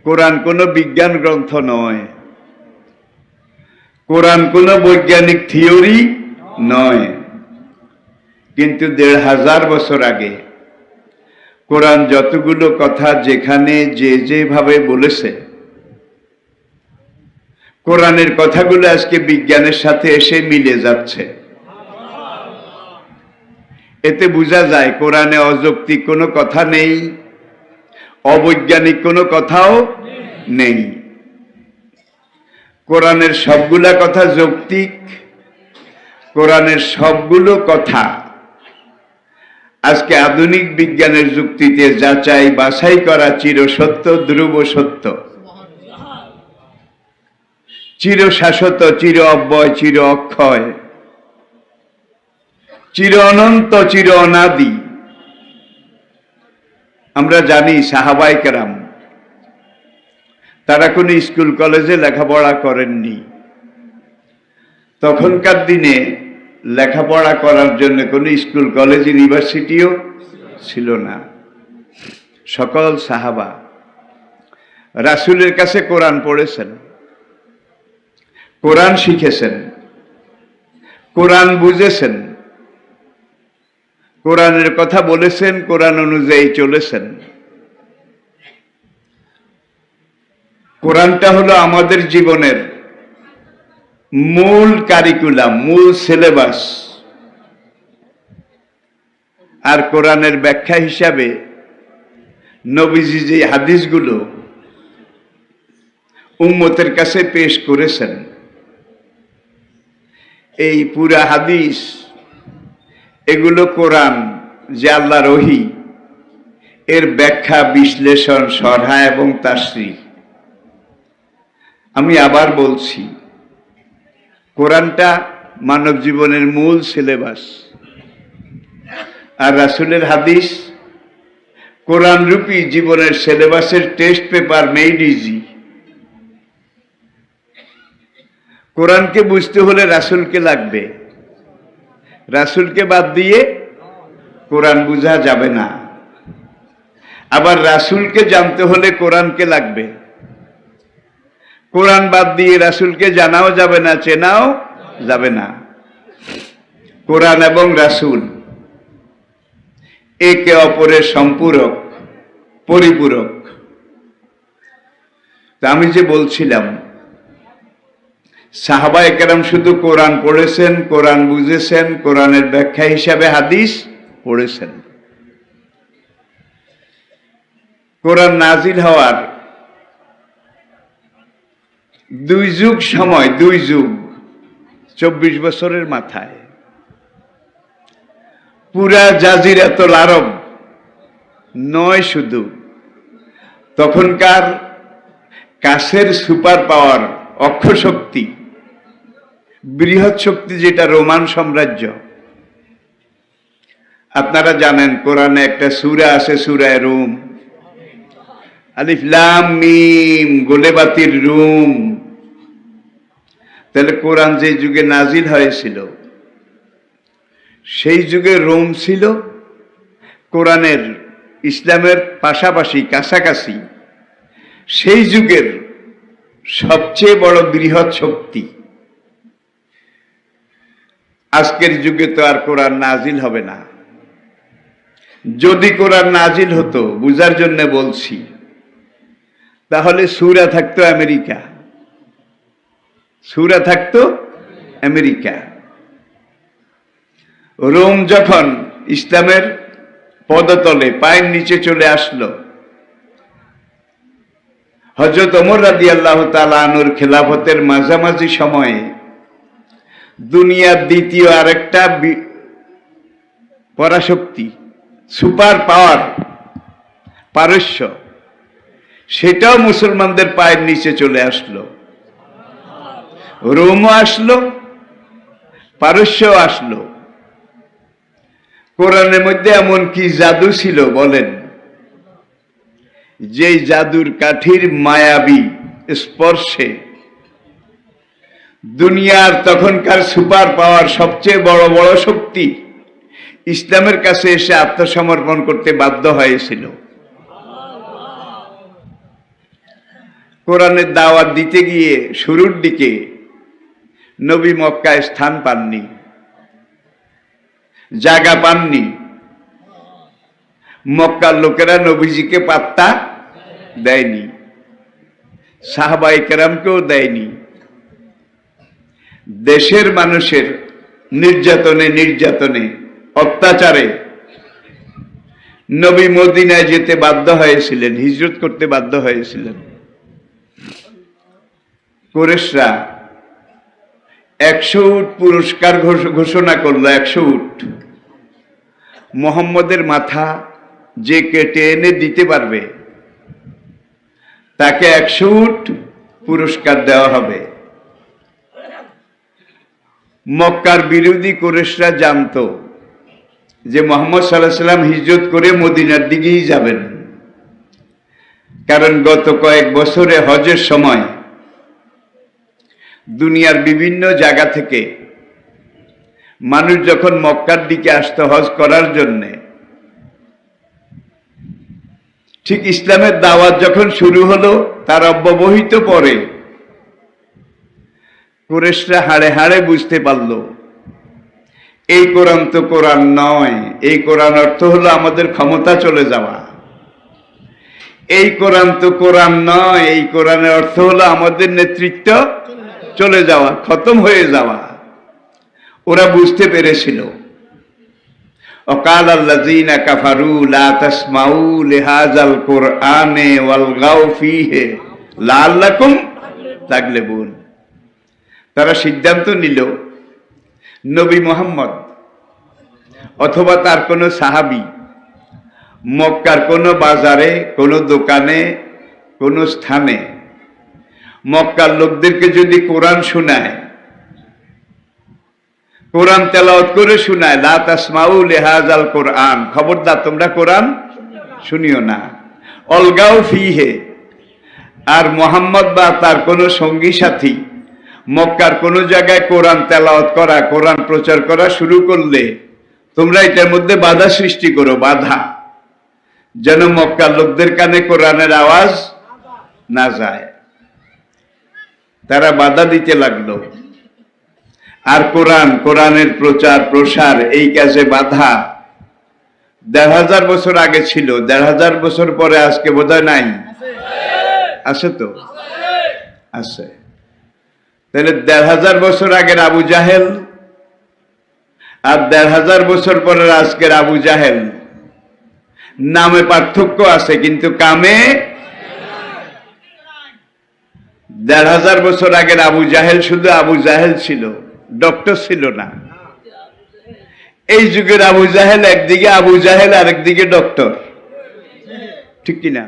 কোরআন কোনো বিজ্ঞান গ্রন্থ নয়, কোরআন কোনো বৈজ্ঞানিক থিওরি নয়। কিন্তু ১৫০০ বছর আগে কোরআন যতগুলো কথা যেখানে যেভাবে বলেছে, কোরআনের কথাগুলো আজকে বিজ্ঞানের সাথে এসে মিলে যাচ্ছে। এতে বোঝা যায় কোরআনে অযৌক্তিক কোনো কথা নেই, অবৈজ্ঞানিক কোনো কথাও নেই। কোরআনের সবগুলা কথা যৌক্তিক, কোরআনের সবগুলো কথা আজকে আধুনিক বিজ্ঞানের যুক্তিতে যাচাই বাছাই করা চিরসত্য, ধ্রুব সত্য, চিরশাশ্বত, চির অব্যয়, চির অক্ষয়, চির অনন্ত, চির অনাদি। আমরা জানি সাহাবায়ে কেরাম তারা কোনো স্কুল কলেজে লেখাপড়া করেননি। তখনকার দিনে লেখাপড়া করার জন্য কোনো স্কুল কলেজ ইউনিভার্সিটিও ছিল না। সকল সাহাবা রাসূলের কাছে কোরআন পড়েছেন, কোরআন শিখেছেন, কোরআন বুঝেছেন, কোরআনের কথা বলেছেন, কোরআন অনুযায়ী চলেছেন। কোরআনটা হলো আমাদের জীবনের মূল কারিকুলাম, মূল সিলেবাস। আর কোরআনের ব্যাখ্যা হিসাবে নবীজি যে হাদিসগুলো উম্মতের কাছে পেশ করেছেন, এই পুরা হাদিস, এগুলো কোরআন যে আল্লাহর ওহী, এর ব্যাখ্যা, বিশ্লেষণ, শরহা এবং তাফসীর। আমি আবার বলছি, কোরআনটা মানব জীবনের মূল সিলেবাস, আর রাসূলের হাদিস কোরআন রূপী জীবনের সিলেবাসের টেস্ট পেপার, মেড ইজি। কোরআনকে বুঝতে হলে রাসূলকে লাগবে, রাসূলকে বাদ দিয়ে কোরআন বোঝা যাবে না। আবার রাসূলকে জানতে হলে কোরআনকে লাগবে, কোরআন বাদ দিয়ে রাসূলকে জানাও যাবে না, চেনাও যাবে না। কোরআন এবং রাসূল একে অপরের সম্পূরক, পরিপূরক। তা আমি যে বলছিলাম, সাহাবায়ে কেরাম শুধু কোরআন পড়েছেন, কোরআন বুঝেছেন, কোরআনের ব্যাখ্যা হিসাবে হাদিস পড়েছেন। কোরআন নাজিল হওয়ার 2 যুগ সময়, 2 যুগ, 24 বছরের মাথায় পুরা জাজিরাতুল আরব নয়, শুধু তখনকার কাছের সুপার পাওয়ার, অক্ষশক্তি, বৃহৎ শক্তি যেটা রোমান সাম্রাজ্য। আপনারা জানেন কোরআনে একটা সূরা আছে, সূরা রুম, আলিফ লাম মিম, গোলেবাতির রুম। তাহলে কোরআন যে যুগে নাজিল হয়েছিল, সেই যুগে রোম ছিল কোরআনের, ইসলামের পাশাপাশি, কাছাকাছি, সেই যুগের সবচেয়ে বড় বৃহৎ শক্তি। আজকের যুগে তো আর কোরআন নাজিল হবে না। যদি কোরআন নাজিল হতো, বুঝার জন্য বলছি, তাহলে সূরা থাকতো আমেরিকা, সূরা থাকতো আমেরিকা। রোম যখন ইসলামের পদতলে, পায়ের নিচে চলে আসলো, হযরত ওমর রাদিয়াল্লাহু তাআলা আনহুর খেলাফতের মাঝামাঝি সময়ে দুনিয়ার দ্বিতীয় আরেকটা পরাশক্তি, সুপার পাওয়ার, পারস্য, সেটাও মুসলমানদের পায়ের নিচে চলে আসলো। রোমও আসলো, পারস্যও আসলো। কোরআনের মধ্যে এমন কি জাদু ছিল বলেন, যে জাদুর কাঠির মায়াবী স্পর্শে দুনিয়ার তখনকার সুপার পাওয়ার, সবচেয়ে বড় বড় শক্তি ইসলামের কাছে এসে আত্মসমর্পণ করতে বাধ্য হয়েছিল। কোরআনের দাওয়াত দিতে গিয়ে শুরুর দিকে নবী মক্কায় স্থান পাননি, জায়গা পাননি। মক্কার লোকেরা নবীজিকে পাত্তা দেয়নি, সাহাবায়ে কেরামকেও দেয়নি। দেশের মানুষের নির্যাতনে অত্যাচারে নবী মদিনায় যেতে বাধ্য হয়েছিলেন, হিজরত করতে বাধ্য হয়েছিলেন। কুরাইশরা 100 উট পুরস্কার ঘোষণা করলো। 100 উট, মুহাম্মদের মাথা যে কেটে এনে দিতে পারবে তাকে 100 উট পুরস্কার দেওয়া হবে। মক্কার বিরোধী কুরাইশরা জানতো যে মুহাম্মদ সাল্লাল্লাহু আলাইহি ওয়াসাল্লাম হিজরত করে মদিনার দিকেই যাবেন, কারণ গত কয়েক বছরে হজের সময় দুনিয়ার বিভিন্ন জায়গা থেকে মানুষ যখন মক্কার দিকে আসতো হজ করার জন্য, ঠিক ইসলামের দাওয়াত যখন শুরু হলো তার অব্যবহিত পরে কুরাইশরা হাড়ে হাড়ে বুঝতে পারল এই কোরআন তো কোরআন নয়। এই কোরআন অর্থ হলো আমাদের ক্ষমতা চলে যাওয়া। এই কোরআন তো কোরআন নয়, এই কোরআনের অর্থ হলো আমাদের নেতৃত্ব চলে যাওয়া, খতম হয়ে যাওয়া। ওরা বুঝতে পেরেছিল। وقال الذين كفروا لا تسمعوا لهذا القرآن والغوا فيه لعلكم تغلبون। তারা সিদ্ধান্ত নিল নবী মুহাম্মদ অথবা তার কোনো সাহাবী মক্কার কোনো বাজারে, কোনো দোকানে, কোনো স্থানে মক্কার লোকদেরকে যদি কোরআন শোনায়, কোরআন তেলাওয়াত করে শোনায়, লা তাসমাউ লিহাযাল কোরআন, খবরদার তোমরা কোরআন শুনিও না। অলগাও ফিহে, আর মুহাম্মদ বা তার কোনো সঙ্গী সাথী মক্কার কোনো জায়গায় কোরআন তেলাওয়াত করা, কোরআন প্রচার করা শুরু করলে তোমরা এটার মধ্যে বাধা সৃষ্টি করো, বাধা, যেন মক্কার লোকদের কানে কোরআনের আওয়াজ না যায়। তারা বাধা দিতে লাগলো। আর কোরআনের প্রচার প্রসার এই কাজে বাধা ১৫০০ বছর আগে ছিল, ১৫০০ বছর পরে আজকে বোধহয় নাই, আছে তো আছে। তাহলে ১৫০০ বছর আগের আবু জাহেল আর ১৫০০ বছর পরের আজকের আবু জাহেল নামে পার্থক্য আছে, কিন্তু কামে ১৫০০ বছর আগের আবু জাহেল শুধু আবু জাহেল ছিল, ডক্টর ছিল না। এই যুগের আবু জাহেল একদিকে আবু জাহেল আর একদিকে ডক্টর, ঠিক কিনা?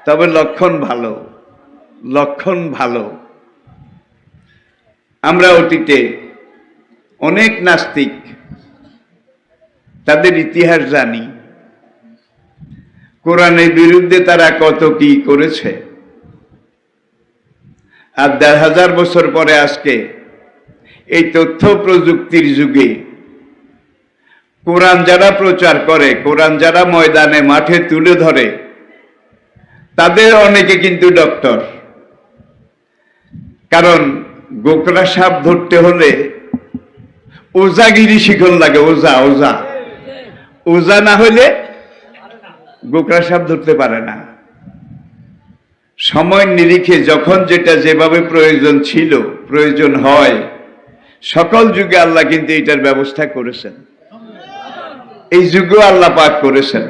তবে লক্ষণ ভালো, লক্ষণ ভালো। আমরা অতীতে অনেক নাস্তিক, তাদের ইতিহাস জানি, কোরআনের বিরুদ্ধে তারা কত কি করেছে। আর ১৫০০ বছর পরে আজকে এই তথ্য প্রযুক্তির যুগে কোরআন যারা প্রচার করে, কোরআন যারা ময়দানে মাঠে তুলে ধরে, তাদের অনেকে কিন্তু ডক্টর। কারণ গোকরা সাপ ধরতে হলে ওজাগিরি শিখন লাগে, ওজা ওজা ওজা না হলে গোকরা সাপ ধরতে পারে না। সময় নিরিখে যখন যেটা যেভাবে প্রয়োজন ছিল, প্রয়োজন হয়, সকল যুগে আল্লাহ কিন্তু এটার ব্যবস্থা করেছেন। এই যুগেও আল্লাহ পাক করেছেন।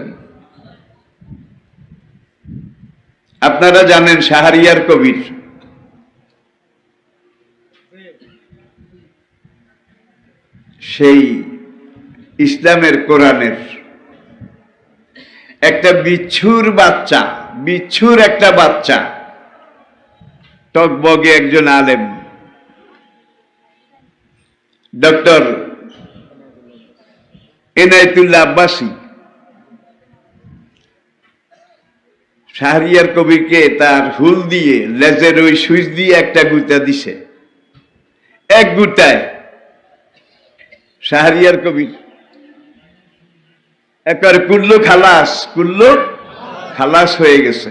আপনারা জানেন শাহরিয়ার কবির সেই ইসলামের কোরআনের একটা বিচ্ছুর বাচ্চা, বিচ্ছুর একটা বাচ্চা, টকবগে একজন আলেম, ডক্টর এনায়েতুল্লাহ আব্বাসী, শাহরিয়ার কবিরকে তার হুল দিয়ে, লেজের ওই সুইচ দিয়ে একটা গুতা দিছে। এক গুতায় শাহরিয়ার কবির একবার কুল্লু খালাস হয়ে গেছে।